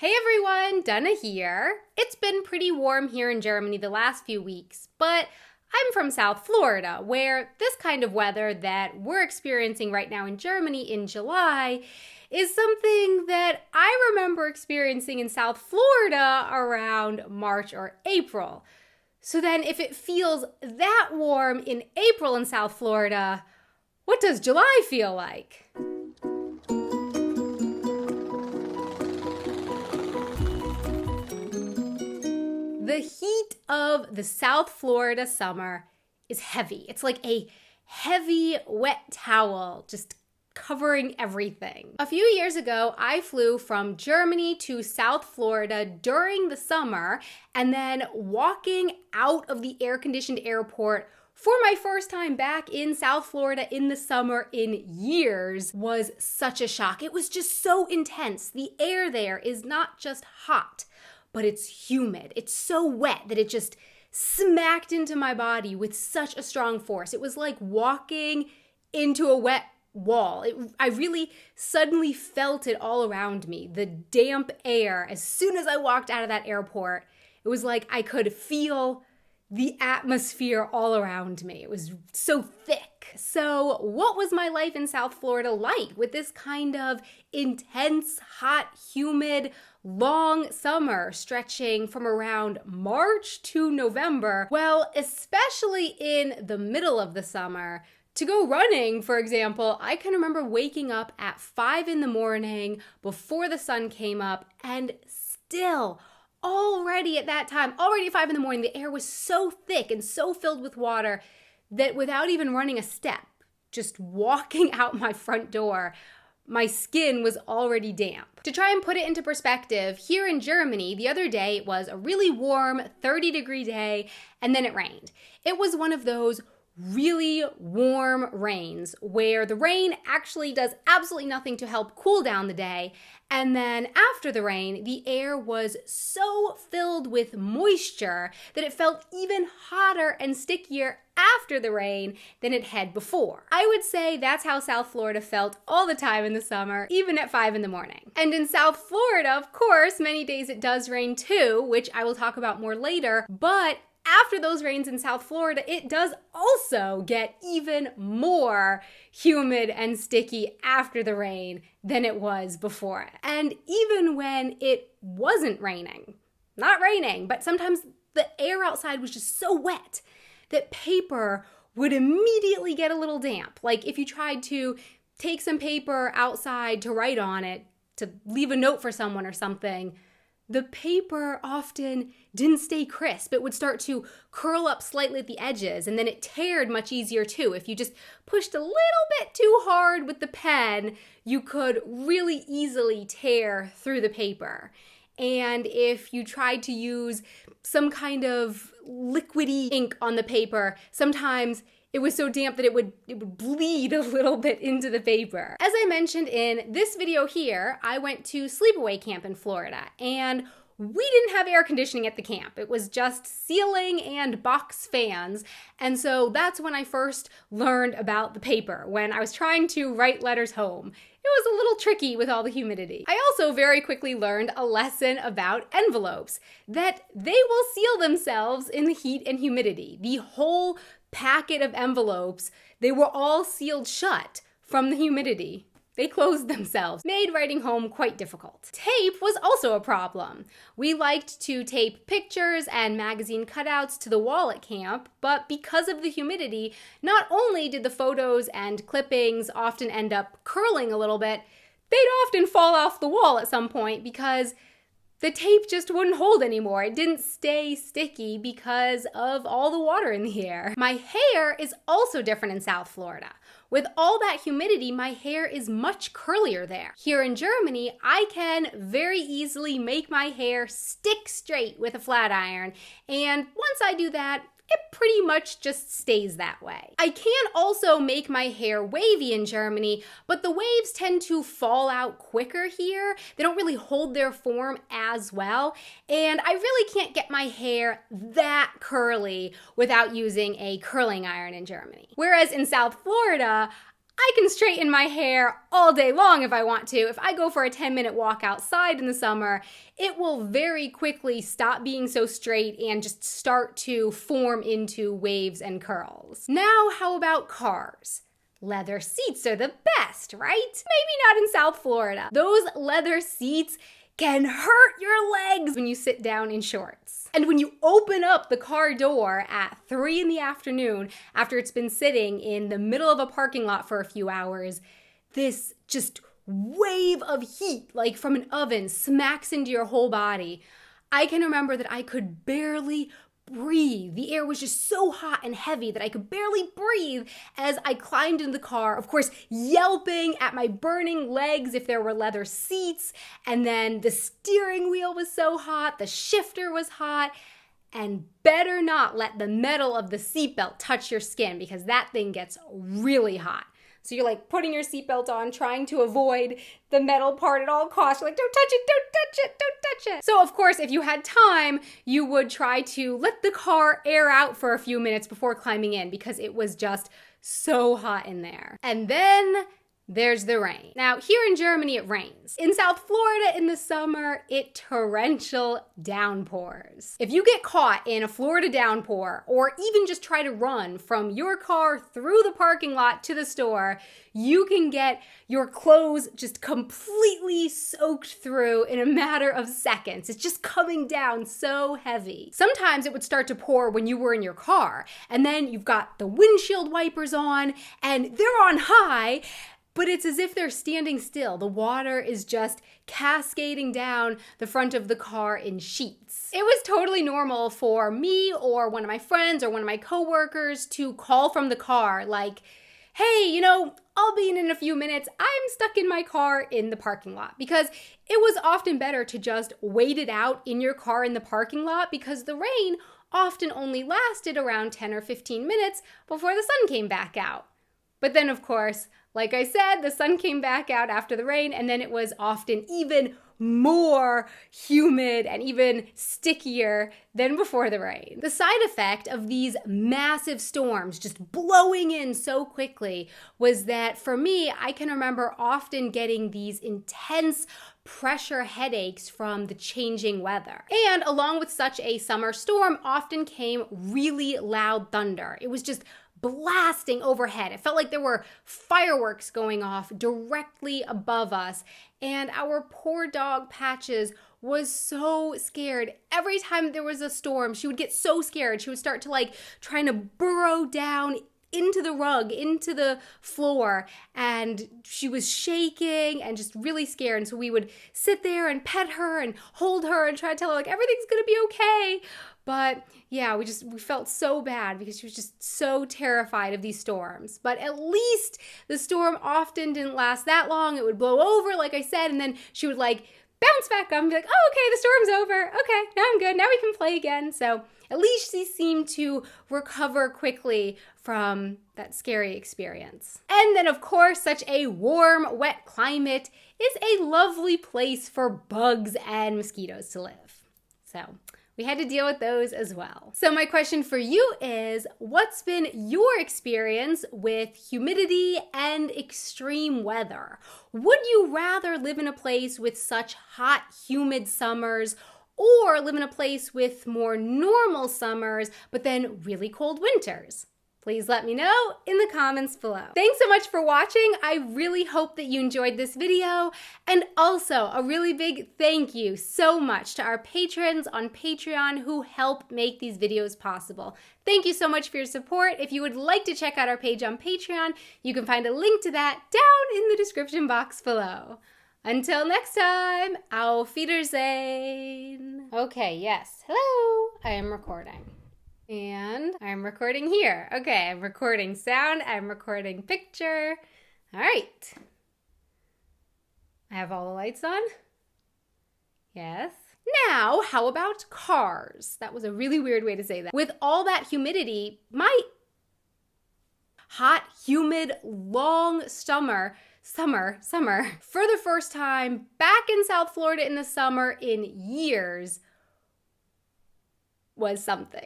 Hey everyone, Donna here. It's been pretty warm here in Germany the last few weeks, but I'm from South Florida, where this kind of weather that we're experiencing right now in Germany in July is something that I remember experiencing in South Florida around March or April. So then if it feels that warm in April in South Florida, what does July feel like? The heat of the South Florida summer is heavy. It's like a heavy, wet towel just covering everything. A few years ago, I flew from Germany to South Florida during the summer, and then walking out of the air-conditioned airport for my first time back in South Florida in the summer in years was such a shock. It was just so intense. The air there is not just hot, but it's humid. It's so wet that it just smacked into my body with such a strong force. It was like walking into a wet wall. I really suddenly felt it all around me. The damp air, as soon as I walked out of that airport, it was like I could feel the atmosphere all around me. It was so thick. So what was my life in South Florida like with this kind of intense, hot, humid, long summer stretching from around March to November? Well, especially in the middle of the summer, to go running, for example, I can remember waking up at 5 in the morning before the sun came up, and still already at that time, already at 5 in the morning, the air was so thick and so filled with water that without even running a step, just walking out my front door, my skin was already damp. To try and put it into perspective, here in Germany, the other day it was a really warm 30-degree day, and then it rained. It was one of those really warm rains where the rain actually does absolutely nothing to help cool down the day. And then after the rain, the air was so filled with moisture that it felt even hotter and stickier after the rain than it had before. I would say that's how South Florida felt all the time in the summer, even at 5 in the morning. And in South Florida, of course, many days it does rain too, which I will talk about more later, but after those rains in South Florida, it does also get even more humid and sticky after the rain than it was before it. And even when it wasn't raining, not raining, but sometimes the air outside was just so wet that paper would immediately get a little damp. Like if you tried to take some paper outside to write on it, to leave a note for someone or something, the paper often didn't stay crisp. It would start to curl up slightly at the edges, and then it teared much easier too. If you just pushed a little bit too hard with the pen, you could really easily tear through the paper. And if you tried to use some kind of liquidy ink on the paper, sometimes it was so damp that it would bleed a little bit into the paper. As I mentioned in this video here, I went to sleepaway camp in Florida, and we didn't have air conditioning at the camp. It was just ceiling and box fans. And so that's when I first learned about the paper, when I was trying to write letters home. It was a little tricky with all the humidity. I also very quickly learned a lesson about envelopes, that they will seal themselves in the heat and humidity. The whole packet of envelopes, they were all sealed shut from the humidity. They closed themselves, made writing home quite difficult. Tape was also a problem. We liked to tape pictures and magazine cutouts to the wall at camp, but because of the humidity, not only did the photos and clippings often end up curling a little bit, they'd often fall off the wall at some point because the tape just wouldn't hold anymore. It didn't stay sticky because of all the water in the air. My hair is also different in South Florida. With all that humidity, my hair is much curlier there. Here in Germany, I can very easily make my hair stick straight with a flat iron, and once I do that, it pretty much just stays that way. I can also make my hair wavy in Germany, but the waves tend to fall out quicker here. They don't really hold their form as well, and I really can't get my hair that curly without using a curling iron in Germany. Whereas in South Florida, I can straighten my hair all day long if I want to. If I go for a 10-minute walk outside in the summer, it will very quickly stop being so straight and just start to form into waves and curls. Now, how about cars? Leather seats are the best, right? Maybe not in South Florida. Those leather seats can hurt your legs when you sit down in shorts. And when you open up the car door at 3 in the afternoon after it's been sitting in the middle of a parking lot for a few hours, this just wave of heat, like from an oven, smacks into your whole body. I can remember that I could barely breathe. The air was just so hot and heavy that I could barely breathe as I climbed into the car, of course, yelping at my burning legs if there were leather seats. And then the steering wheel was so hot, the shifter was hot, and better not let the metal of the seatbelt touch your skin because that thing gets really hot. So you're like putting your seatbelt on, trying to avoid the metal part at all costs. You're like, don't touch it, don't touch it, don't touch it. So of course, if you had time, you would try to let the car air out for a few minutes before climbing in because it was just so hot in there. And then there's the rain. Now, here in Germany, it rains. In South Florida in the summer, it torrential downpours. If you get caught in a Florida downpour, or even just try to run from your car through the parking lot to the store, you can get your clothes just completely soaked through in a matter of seconds. It's just coming down so heavy. Sometimes it would start to pour when you were in your car, and then you've got the windshield wipers on, and they're on high, but it's as if they're standing still. The water is just cascading down the front of the car in sheets. It was totally normal for me or one of my friends or one of my coworkers to call from the car like, hey, I'll be in a few minutes. I'm stuck in my car in the parking lot. Because it was often better to just wait it out in your car in the parking lot because the rain often only lasted around 10 or 15 minutes before the sun came back out. But then, of course, like I said, the sun came back out after the rain, and then it was often even more humid and even stickier than before the rain. The side effect of these massive storms just blowing in so quickly was that for me, I can remember often getting these intense pressure headaches from the changing weather. And along with such a summer storm often came really loud thunder. It was just blasting overhead. It felt like there were fireworks going off directly above us. And our poor dog Patches was so scared. Every time there was a storm, she would get so scared. She would start to trying to burrow down into the rug, into the floor, and she was shaking and just really scared. And so we would sit there and pet her and hold her and try to tell her everything's gonna be okay. But yeah, we felt so bad because she was just so terrified of these storms. But at least the storm often didn't last that long. It would blow over, like I said, and then she would bounce back up and be like, oh, okay, the storm's over. Okay, now I'm good. Now we can play again. So at least she seemed to recover quickly from that scary experience. And then, of course, such a warm, wet climate is a lovely place for bugs and mosquitoes to live. So we had to deal with those as well. So my question for you is, what's been your experience with humidity and extreme weather? Would you rather live in a place with such hot, humid summers, or live in a place with more normal summers, but then really cold winters? Please let me know in the comments below. Thanks so much for watching. I really hope that you enjoyed this video. And also a really big thank you so much to our patrons on Patreon who help make these videos possible. Thank you so much for your support. If you would like to check out our page on Patreon, you can find a link to that down in the description box below. Until next time, auf Wiedersehen. Okay, yes. Hello. I am recording. And I'm recording here. Okay, I'm recording sound, I'm recording picture. All right. I have all the lights on? Yes. Now, how about cars? That was a really weird way to say that. With all that humidity, my hot, humid, long summer, for the first time back in South Florida in the summer in years was something.